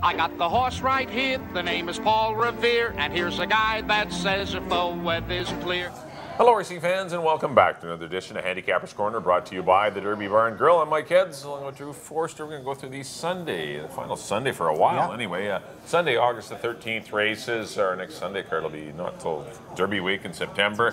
I got the horse right here, the name is Paul Revere, and here's a guy that says if the weather's clear. Hello racing fans, and welcome back to another edition of Handicapper's Corner, brought to you by the Derby Bar and Grill. I'm Mike Heads, along with Drew Forster. We're going to go through the final Sunday for a while. Anyway, Sunday, August the 13th races. Our next Sunday card will be not till Derby week in September.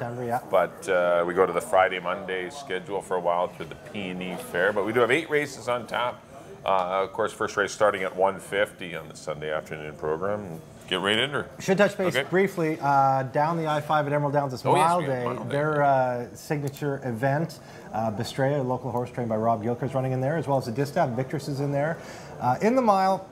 But we go to the Friday, Monday schedule for a while through the P&E Fair. But we do have 8 races on tap. Of course, first race starting at 1:50 on the Sunday afternoon program. Get right in, or? Should touch base briefly. Down the I-5 at Emerald Downs, it's Mile Day. Their signature event. Bistrea, a local horse trained by Rob Gilker, is running in there, as well as the Distaff. Victress is in there. In the mile,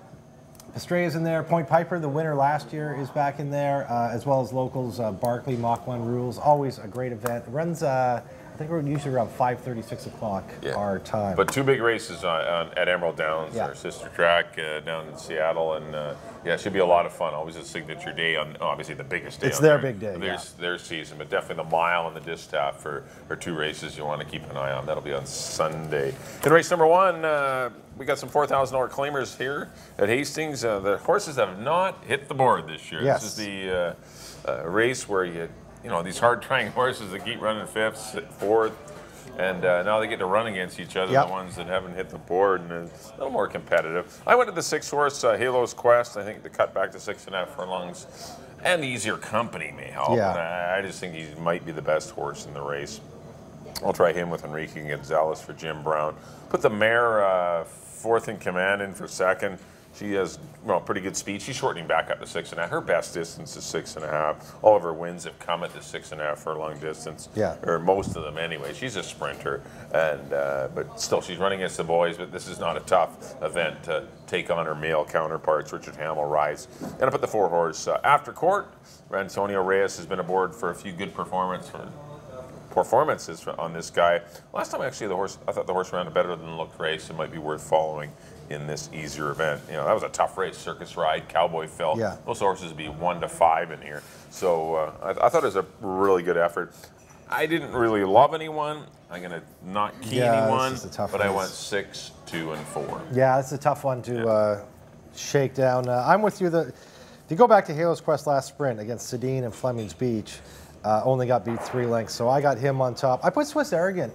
Bistrea is in there. Point Piper, the winner last year, is back in there, as well as locals. Barkley, Mach 1 Rules. Always a great event. It runs, I think we're usually around 5:30, 6 o'clock our time. But 2 big races at Emerald Downs, our sister track down in Seattle, and it should be a lot of fun. Always a signature day on, obviously the biggest day. It's their big day. Their season, but definitely the mile and the Distaff are 2 races you want to keep an eye on. That'll be on Sunday. In race number 1, we got some $4,000 claimers here at Hastings. The horses have not hit the board this year. This is the race where you know, these hard-trying horses that keep running 5th, 4th, and now they get to run against each other, the ones that haven't hit the board, and it's a little more competitive. I went to the 6-horse Halo's Quest. I think the cut back to 6.5 furlongs and easier company may help. And I just think he might be the best horse in the race. I'll try him with Enrique Gonzalez for Jim Brown. Put the mare 4th in command in for 2nd. She has, well, pretty good speed. She's shortening back up to 6.5. Her best distance is 6.5. All of her wins have come at the 6.5 furlong distance, or most of them anyway. She's a sprinter, and but still, she's running against the boys. But this is not a tough event to take on her male counterparts. Richard Hamill rides. And I put the 4-horse After Court. Antonio Reyes has been aboard for a few good performances on this guy. Last time, actually, I thought the horse ran a better than looked race. It might be worth following in this easier event. You know, that was a tough race. Circus Ride, Cowboy Phil. Those horses would be 1 to 5 in here. So I thought it was a really good effort. I didn't really love anyone. I'm going to not key anyone, but I went 6, 2, and 4. Yeah, it's a tough one to shake down. I'm with you. If you go back to Halo's Quest last sprint against Sedin and Fleming's Beach, only got beat 3 lengths, so I got him on top. I put Swiss Arrogant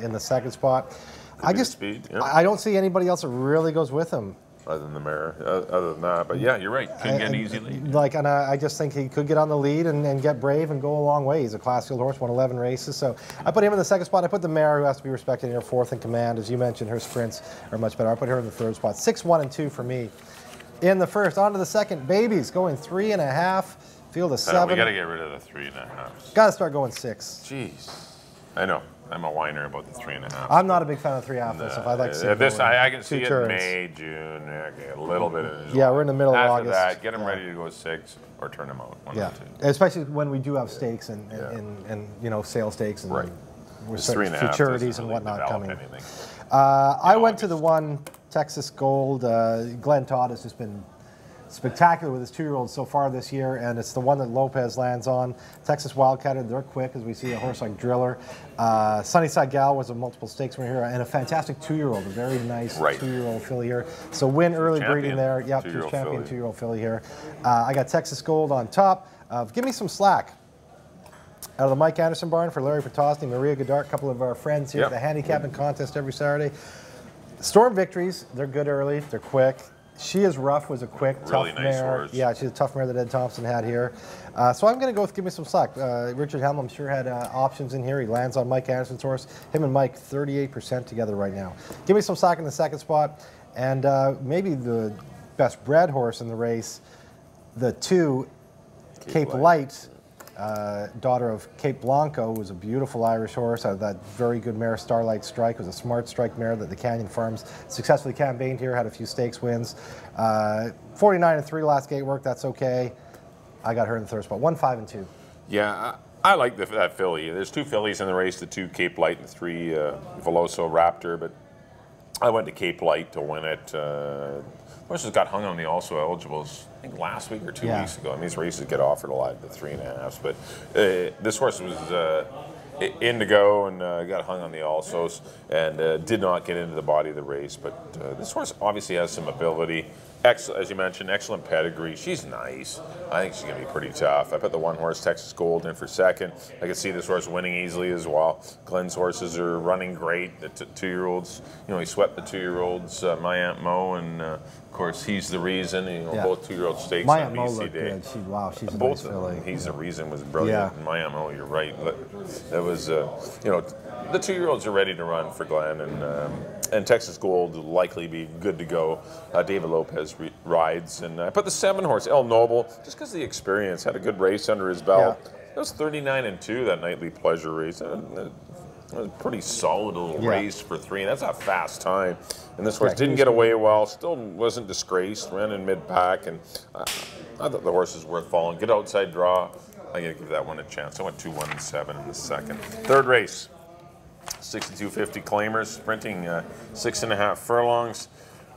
in the 2nd spot. I don't see anybody else that really goes with him. Other than the mare, other than that. But yeah, you're right. Couldn't get an easy lead. And I just think he could get on the lead and get brave and go a long way. He's a class field horse, won 11 races. So I put him in the 2nd spot. I put the mare, who has to be respected, in her 4th in command. As you mentioned, her sprints are much better. I put her in the 3rd spot. 6, 1, and 2 for me. In the 1st, on to the 2nd. Babies going 3.5. Field of 7. We got to get rid of the 3.5. Got to start going 6. Jeez. I know. I'm a whiner about the 3.5. I'm not a big fan of 3.5. So I'd like to see this. I can see it in May, June, a little bit. We're in the middle of August. After that, get them ready to go 6 or turn them out. One or 2. Especially when we do have stakes and you know, sale stakes and futurities and whatnot coming. I went to the 1 Texas Gold. Glenn Todd has just been spectacular with his 2-year-olds so far this year, and it's the one that Lopez lands on. Texas Wildcatter, they're quick, as we see a horse like Driller. Sunnyside Gal was a multiple stakes winner here, and a fantastic 2-year-old, a very nice 2-year-old filly here. So win early breeding there. Yep, she's champion 2-year-old filly here. I got Texas Gold on top. Give me some slack out of the Mike Anderson barn for Larry Potosny, Maria Godart, a couple of our friends here at the handicapping contest every Saturday. Storm Victories, they're good early, they're quick. She Is Rough was a quick, tough mare. Yeah, she's a tough mare that Ed Thompson had here. So I'm going to go with Give Me Some Slack. Richard Helm, I'm sure, had options in here. He lands on Mike Anderson's horse. Him and Mike, 38% together right now. Give Me Some Slack in the 2nd spot. And maybe the best bred horse in the race, the 2, Cape Light. Daughter of Cape Blanco, was a beautiful Irish horse. That very good mare, Starlight Strike, was a smart strike mare that the Canyon Farms successfully campaigned here, had a few stakes wins. 49 and 3 last gate work, that's okay. I got her in the 3rd spot. 1, 5, and 2. Yeah, I like that filly. There's 2 fillies in the race, the 2 Cape Light and 3 Veloso Raptor, but I went to Cape Light to win it. Horses got hung on the also eligibles, I think last week or 2 weeks ago. And these races get offered a lot, the 3.5s. But this horse was Indigo and got hung on the alsos and did not get into the body of the race. But this horse obviously has some ability. Excellent, as you mentioned, excellent pedigree. She's nice. I think she's going to be pretty tough. I put the 1-horse Texas Gold in for second. I can see this horse winning easily as well. Glenn's horses are running great. The 2-year-olds, he swept the 2-year-olds, My Aunt Mo, and of course he's the reason. Both 2-year-old stakes My on Aunt Mo BC looked Day. good. She's a Both nice filly. He's the reason was brilliant. Yeah. My Aunt Mo, you're right. That was, the 2-year-olds are ready to run for Glenn, and Texas Gold will likely be good to go. David Lopez rides, and I put the 7-horse El Noble just because of the experience. Had a good race under his belt. Yeah. It was 39-2 that nightly pleasure race. It was a pretty solid little race for 3. That's a fast time. And this horse didn't get away well. Still wasn't disgraced. Ran in mid-pack, and I thought the horse is worth following. Good outside draw. I'm going to give that one a chance. I went 2-1-7 in the second. Third race. 6250 claimers, sprinting 6.5 furlongs.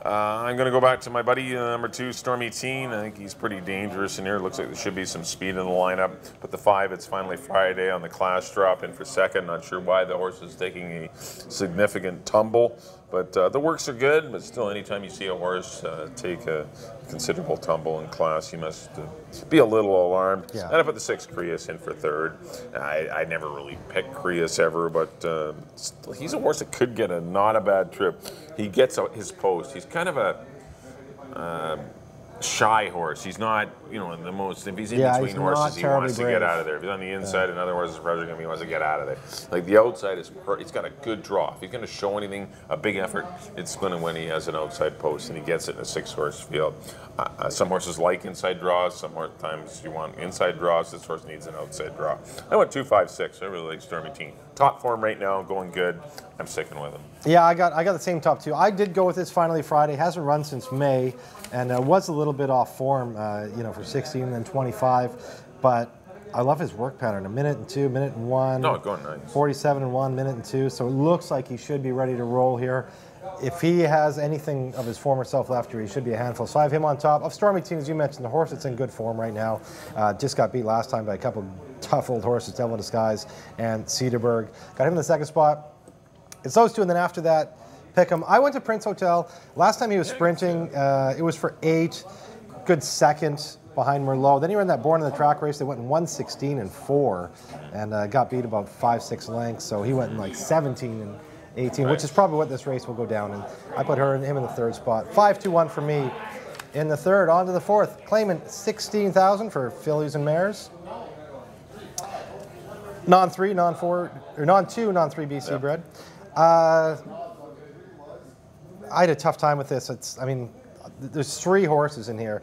I'm going to go back to my buddy, number 2, Stormy Teen. I think he's pretty dangerous in here. Looks like there should be some speed in the lineup. But the 5, It's Finally Friday on the class drop in for second. Not sure why the horse is taking a significant tumble. But the works are good, but still, anytime you see a horse take a considerable tumble in class, you must be a little alarmed. Yeah. And I put the 6 Creus in for third. I never really picked Creus ever, but he's a horse that could get not a bad trip. He gets his post. He's kind of a shy horse. He's not, the most, if he's in between horses, he wants to get out of there. If he's on the inside, another horse is pressuring him, he wants to get out of there. Like the outside he's got a good draw. If he's going to show anything, a big effort, it's going to when he has an outside post and he gets it in a 6-horse field. Some horses like inside draws, sometimes you want inside draws. This horse needs an outside draw. I went 2-5-6. I really like Stormy Teen. Top form right now, going good. I'm sticking with him. Yeah, I got the same top 2. I did go with this Finally Friday. Hasn't run since May, and was a little bit off form, for 16 and then 25. But I love his work pattern. 1 minute and 2, 1 minute and 1. No, going nice. 47 and 1, 1 minute and 2. So it looks like he should be ready to roll here. If he has anything of his former self left here, he should be a handful. So I have him on top. Of Stormy Teen, as you mentioned, the horse that's in good form right now. Just got beat last time by a couple tough old horses, Devil in Disguise and Cedarburg. Got him in the second spot. It's those 2, and then after that, pick him. I went to Prince Hotel. Last time he was sprinting, it was for 8. Good second behind Merlot. Then he ran that Born in the Track race. They went in 1:16 and 4, and got beat about 5-6 lengths. So he went in like 17 and 18, which is probably what this race will go down. And I put him in the third spot. 5-2-1 for me in the third. On to the fourth. Claiming 16,000 for fillies and mares. Non-3, non-4, or non-2, non-3 BC bred. I had a tough time with this. There's 3 horses in here.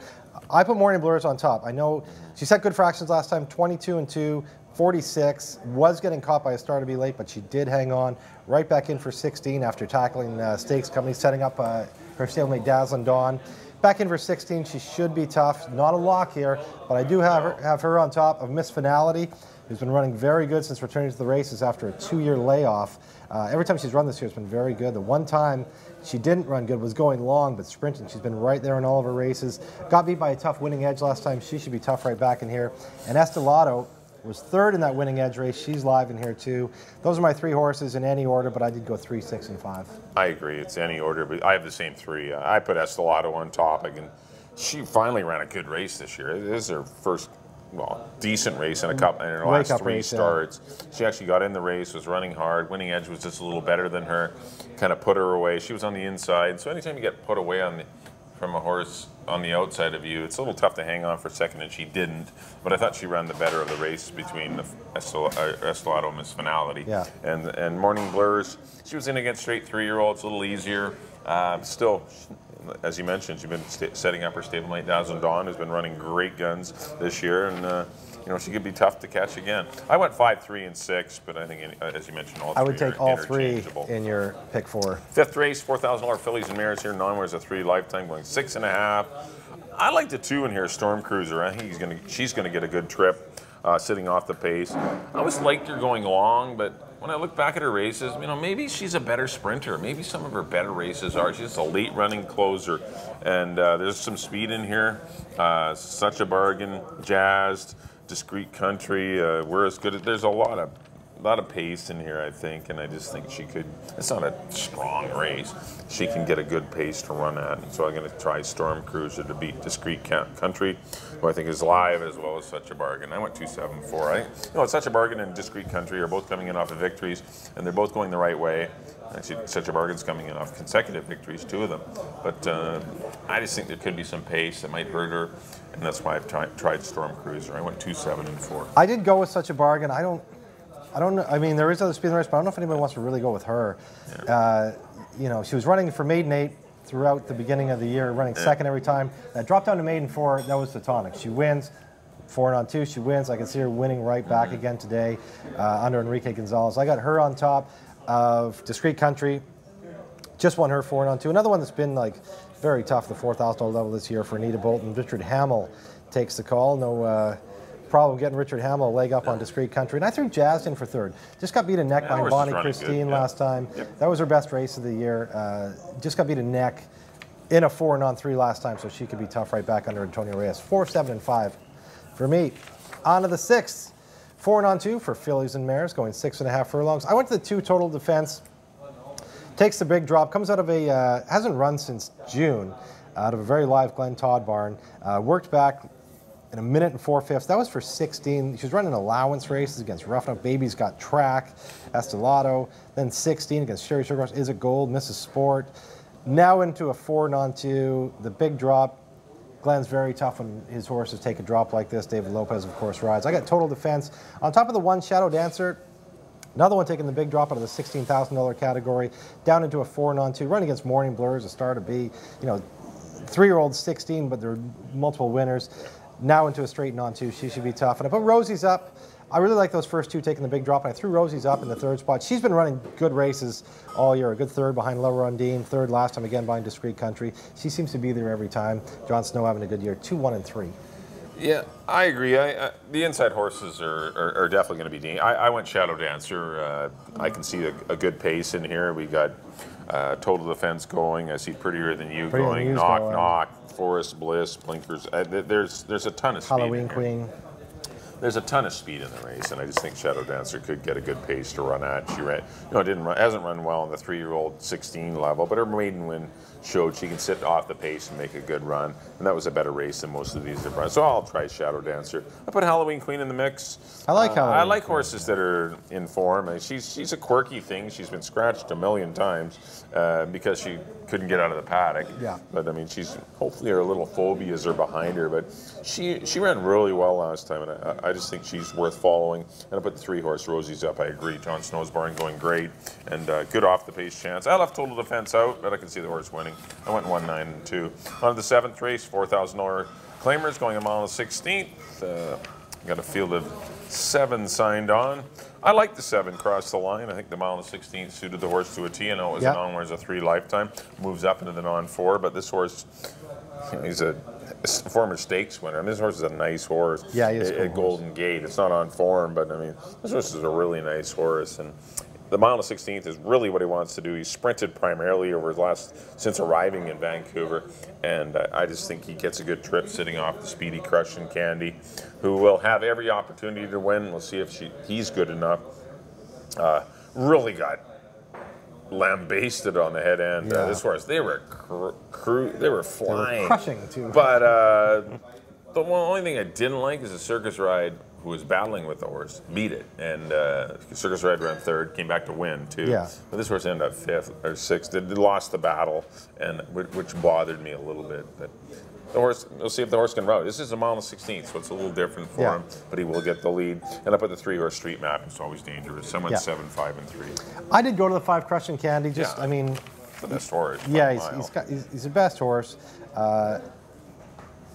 I put Morning Blurs on top. I know she set good fractions last time, 22 and 2, 46. Was getting caught by a Star to Be Late, but she did hang on. Right back in for 16 after tackling stakes company, setting up her stablemate Dazzling Dawn. Back in for 16, she should be tough. Not a lock here, but I do have her on top of Miss Finality, who's been running very good since returning to the races after a 2-year layoff. Every time she's run this year, it's been very good. The one time she didn't run good was going long, but sprinting. She's been right there in all of her races. Got beat by a tough Winning Edge last time. She should be tough right back in here. And Estelado was third in that Winning Edge race. She's live in here too. Those are my 3 horses in any order, but I did go 3, 6, and 5. I agree. It's any order, but I have the same 3. I put Estelado on top. She finally ran a good race this year. This is her first, decent race in her last 3 starts. Yeah. She actually got in the race, was running hard. Winning Edge was just a little better than her. Kind of put her away. She was on the inside. So anytime you get put away from a horse on the outside of you, it's a little tough to hang on for second, and she didn't. But I thought she ran the better of the race between the Estelado and Miss Finality. Yeah. And Morning Blurs, she was in against straight 3-year-olds, a little easier. Still, as you mentioned, she's been setting up her stablemate Dazzling Dawn, who's been running great guns this year, and she could be tough to catch again. I went 5, 3, and 6, but I think, as you mentioned, all 3 I would take all 3 interchangeable. in your pick 4. Fifth race, $4,000 fillies and mares here. Non-wears a 3 lifetime, going 6.5. I like the 2 in here, Storm Cruiser. I think she's gonna get a good trip, sitting off the pace. I always liked her going long, but when I look back at her races, maybe she's a better sprinter. Maybe some of her better races are. She's a late running closer, and there's some speed in here. Such a Bargain, Jazzed, Discreet Country. We're as good. There's a lot of lot of pace in here, I think, and I just think she could. It's not a strong race. She can get a good pace to run at, and so I'm going to try Storm Cruiser to beat Discreet Country, who I think is live as well as Such a Bargain. I went 2-7-4. Such a Bargain and Discreet Country are both coming in off of victories, and they're both going the right way. Actually, Such a Bargain's coming in off consecutive victories, 2 of them. But I just think there could be some pace that might hurt her, and that's why I've tried Storm Cruiser. I went 2-7-4. I did go with Such a Bargain. I don't know. I mean, there is other speed in the race, but I don't know if anybody wants to really go with her. Yeah. She was running for maiden 8 throughout the beginning of the year, running second every time. That dropped down to maiden 4. That was the tonic. She wins. 4-on-2, she wins. I can see her winning right back again today under Enrique Gonzalez. I got her on top of Discreet Country. Just won her 4-on-2. Another one that's been like very tough, the $4,000 level this year for Anita Bolton. Richard Hamill takes the call. No problem getting Richard Hamill a leg up on Discreet Country. And I threw Jazz in for third. Just got beat a neck by Bonnie Christine last time. Yep. That was her best race of the year. Just got beat a neck in a 4-on-3 last time, so she could be tough right back under Antonio Reyes. 4-7-5 for me. On to the 6th. 4-on-2 for fillies and mares, going 6.5 furlongs. I went to the 2 total defense. Takes the big drop, comes out of a, hasn't run since June, out of a very live Glen Todd barn. Worked back in 1 minute and 4/5. That was for 16. She was running allowance races against Rough Enough Babies, got track, Estelado, then 16 against Sherry Sugarhouse, Is It Gold, Mrs. Sport. Now into a 4-on-2, the big drop. Glen's very tough when his horses take a drop like this. David Lopez, of course, rides. I got total defense. On top of the 1, Shadow Dancer, another one taking the big drop out of the $16,000 category, down into a 4-on-2. Run against Morning Blur is a star to be. 3-year-old 16, but there are multiple winners. Now into a straight on-2. She should be tough. And I put Rosie's up. I really like those first 2 taking the big drop, and I threw Rosie's up in the 3rd spot. She's been running good races all year. A good 3rd behind Lower Undine, 3rd last time again behind Discreet Country. She seems to be there every time. Jon Snow having a good year, 2-1-3. Yeah, I agree. The inside horses are definitely going to be dean. I went Shadow Dancer. I can see a good pace in here. We got Total Defense going. I see Prettier Than You going. Knock, Forest Bliss, Blinkers. There's a ton of speed. Halloween Queen. There's a ton of speed in the race, and I just think Shadow Dancer could get a good pace to run at. She ran, hasn't run well on the 3-year-old 16 level, but her maiden win showed she can sit off the pace and make a good run, and that was a better race than most of these have run. So I'll try Shadow Dancer. I put Halloween Queen in the mix. I like Halloween. I like horses that are in form. And she's a quirky thing. She's been scratched a million times because she couldn't get out of the paddock. Yeah. But I mean, hopefully her little phobias are behind her. But she ran really well last time, and I just think she's worth following. And I put the 3-horse Rosie's up. I agree. Jon Snow's barn going great, and good off the pace chance. I left Total Defense out, but I can see the horse winning. I went 1-9-2. On to the 7th race, $4,000 claimers going a mile and 16th. Got a field of 7 signed on. I like the 7 cross the line. I think the mile and 16th suited the horse to a T. I know it was a non-whereas a 3 lifetime. Moves up into the non-4, but this horse, he's a former stakes winner. I mean, this horse is a nice horse. Yeah, he is at Golden Gate. It's not on form, but I mean, this horse is a really nice horse. And the mile and 16th is really what he wants to do. He's sprinted primarily over his since arriving in Vancouver, and I just think he gets a good trip sitting off the Speedy Crush and Candy, who will have every opportunity to win. We'll see if he's good enough. Really got lambasted on the head end. This horse, they were flying. They were crushing too. But the only thing I didn't like is the Circus Ride, who was battling with the horse, beat it. And Circus Ride ran 3rd, came back to win, too. Yeah. But this horse ended up 5th or 6th. They lost the battle, and which bothered me a little bit. But the horse, we'll see if the horse can route. This is a mile and 16th, so it's a little different for him, but he will get the lead. And I put the 3-horse Street Map. It's always dangerous. Someone 7, 5, and 3. I did go to the 5 Crush and Candy. I mean, the best horse. Yeah, he's the best horse.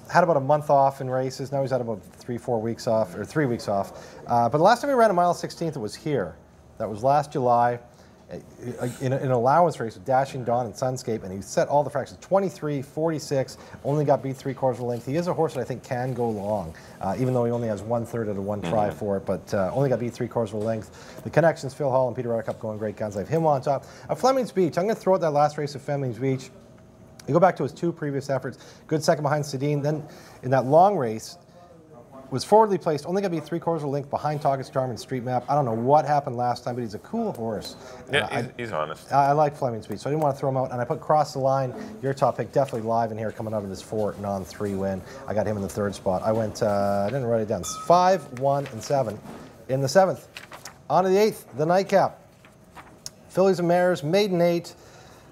Had about a month off in races. Now he's had about 3 weeks off. But the last time he ran a mile 16th, it was here. That was last July in an allowance race with Dashing Dawn and Sunscape, and he set all the fractions 23, 46, only got beat 3/4 of a length. He is a horse that I think can go long, even though he only has 1/3 of the 1 try for it, but only got beat 3/4 of a length. The connections, Phil Hall and Peter Rutherford going great guns. I have him on top. Fleming's Beach, I'm going to throw out that last race of Fleming's Beach. You go back to his 2 previous efforts. Good second behind Sedin. Then in that long race, Was forwardly placed, only going to be 3/4 of a length behind Togg's Charm and Street Map. I don't know what happened last time, but he's a cool horse. Yeah, he's honest. I like Fleming Speed, so I didn't want to throw him out. And I put Cross the Line, your top pick, definitely live in here, coming out of his 4 non-3 win. I got him in the 3rd spot. I went, I didn't write it down, 5, 1, and 7 in the 7th. On to the 8th, the Nightcap. Fillies and Mares, maiden 8.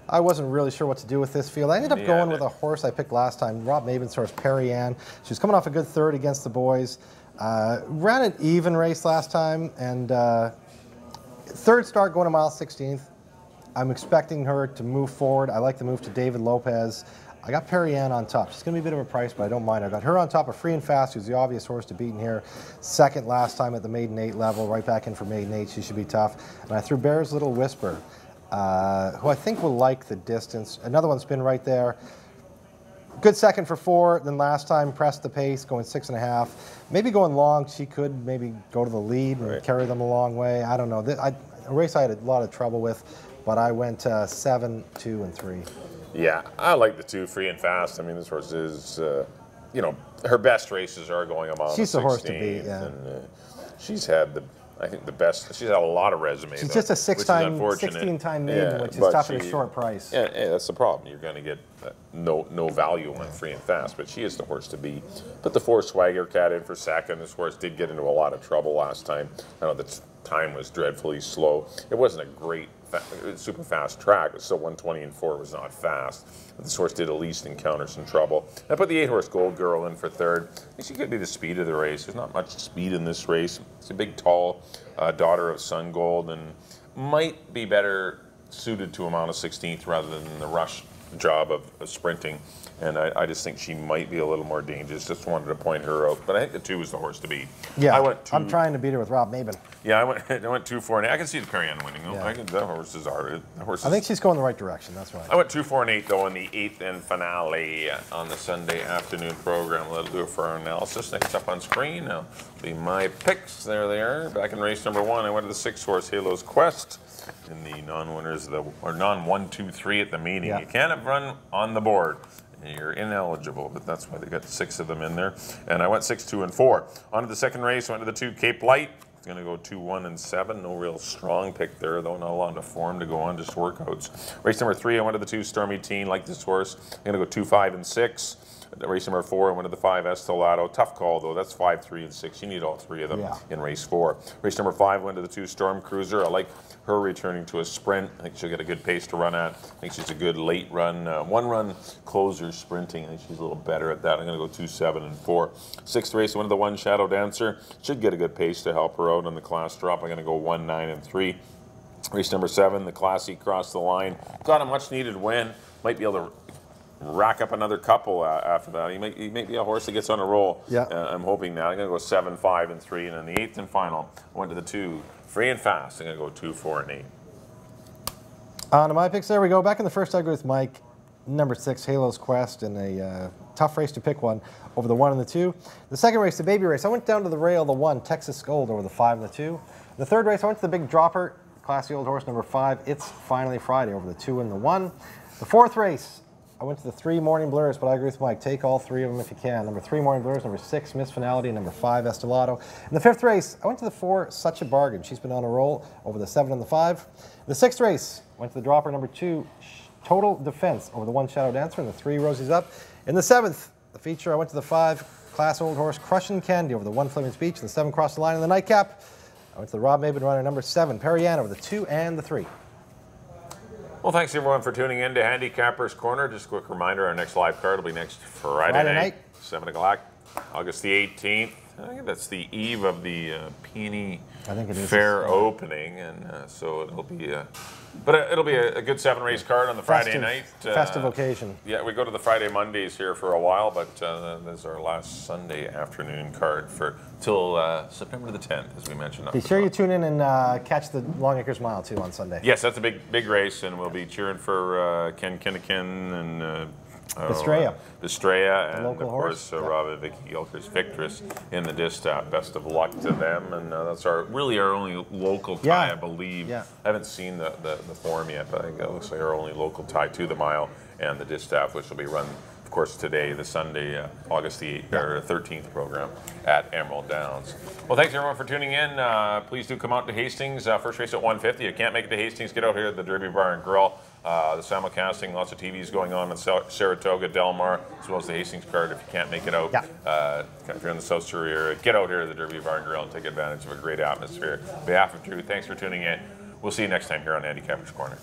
I wasn't really sure what to do with this field. I ended up going with a horse I picked last time, Rob Maben's horse, Perry Ann. She was coming off a good 3rd against the boys. Ran an even race last time, and 3rd start going to mile 16th. I'm expecting her to move forward. I like the move to David Lopez. I got Perry Ann on top. She's going to be a bit of a price, but I don't mind. I got her on top of Free and Fast, who's the obvious horse to beat in here. 2nd last time at the maiden 8 level, right back in for maiden 8. She should be tough. And I threw Bear's Little Whisper, who I think will like the distance. Another one spin right there. Good 2nd for 4. Then last time pressed the pace, going 6.5. Maybe going long. She could maybe go to the lead and carry them a long way. I don't know. A race I had a lot of trouble with, but I went 7, 2, and 3. Yeah, I like the 2, Free and Fast. I mean, this horse is, you know, her best races are going a mile. She's the horse to beat. Yeah. And, she's had I think the best. She's had a lot of resumes. She's just a 16-time maiden, which is tough at a short price. Yeah, that's the problem. You're going to get no value on Free and Fast, but she is the horse to beat. Put the 4 Swagger Cat in for 2nd. This horse did get into a lot of trouble last time. I know the time was dreadfully slow. It wasn't a great, super fast track. It was still 120 and 4 was not fast. But this horse did at least encounter some trouble. I put the 8 horse Gold Girl in for 3rd. I think she could be the speed of the race. There's not much speed in this race. It's a big, tall daughter of Sun Gold and might be better suited to a mile of 16th rather than the rush job of sprinting. And I just think she might be a little more dangerous. Just wanted to point her out. But I think the 2 is the horse to beat. Yeah, I'm trying to beat her with Rob Maben. Yeah, I went 2, 4, and 8. I can see the Perry Ann winning. Yeah. That horse is hard. I think she's going the right direction. That's why. I went 2, 4, and 8 though in the 8th and finale on the Sunday afternoon program. That'll do it for our analysis. Next up on screen, will be my picks. There they are. Back in race number 1, I went to the 6 horse Halo's Quest. In the non-winners, or non-1, 2, 3 at the meeting. Yeah. You can't have run on the board. You're ineligible, but that's why they got 6 of them in there. And I went 6, 2, and 4. On to the 2nd race, went to the 2 Cape Light. It's going to go 2, 1, and 7. No real strong pick there, though. Not a lot of form to go on, just workouts. Race number 3, I went to the 2 Stormy Teen. Like this horse. I'm going to go 2, 5, and 6. Race number 4, I went to the 5 Estolado. Tough call, though. That's 5, 3, and 6. You need all 3 of them in race 4. Race number 5, went to the 2 Storm Cruiser. I like her returning to a sprint. I think she'll get a good pace to run at. I think she's a good late run, 1-run closer sprinting. I think she's a little better at that. I'm going to go 2, 7, and 4. 6th race, I went to the 1 Shadow Dancer. Should get a good pace to help her out on the class drop. I'm going to go 1, 9, and 3. Race number 7, the Classy Cross the Line. Got a much-needed win. Might be able to rack up another couple after that. He may be a horse that gets on a roll. Yeah. I'm hoping now. I'm going to go 7, 5, and 3. And then the 8th and final, I went to the 2 Free and Fast. I'm going to go 2, 4, and 8. On to my picks. There we go. Back in the first, I go with Mike. Number 6, Halo's Quest, in a tough race to pick one over the 1 and the 2. The 2nd race, the baby race, I went down to the rail, the 1, Texas Gold, over the 5 and the 2. The 3rd race, I went to the big dropper, classy old horse, number 5, It's Finally Friday, over the 2 and the 1. The 4th race, I went to the 3 Morning Blurs, but I agree with Mike. Take all 3 of them if you can. Number 3, Morning Blurs. Number 6, Miss Finality. Number 5, Estolado. In the 5th race, I went to the 4, Such a Bargain. She's been on a roll over the 7 and the 5. The 6th race, went to the dropper. Number 2, Total Defense, over the 1, Shadow Dancer. And the 3, Rosie's Up. In the 7th, the feature, I went to the 5, Class Old Horse, Crushin' Candy, over the 1, Fleming Speech. And the 7, Cross the Line. In the nightcap, I went to the Rob Maben runner, number 7, Perry Ann, over the 2 and the 3. Well, thanks everyone for tuning in to Handicapper's Corner. Just a quick reminder, our next live card will be next Friday night, 7 o'clock, August the 18th. I think that's the eve of the Peony Fair opening, and so it'll be a good 7-race card on the Friday night. Festive occasion. Yeah, we go to the Friday Mondays here for a while, but this is our last Sunday afternoon card for till September the 10th, as we mentioned. Be sure you tune in and catch the Longacres Mile too on Sunday. Yes, that's a big race, and we'll be cheering for Ken Kinnikin and Bistraya, and of course Rob and Vicky Gilchrist Victress in the distaff. Best of luck to them, and that's really our only local tie, I believe. I haven't seen the form yet, but I think that looks like our only local tie to the mile and the distaff, which will be run of course, today, the Sunday, August the 8th, or 13th program at Emerald Downs. Well, thanks everyone for tuning in. Please do come out to Hastings. First race at 1:50. You can't make it to Hastings, get out here at the Derby Bar and Grill. The simulcasting, lots of TVs going on in Saratoga, Delmar, as well as the Hastings card. If you can't make it out, if you're in the South Surrey area, get out here at the Derby Bar and Grill and take advantage of a great atmosphere. On behalf of Drew, thanks for tuning in. We'll see you next time here on Handicapper's Corner.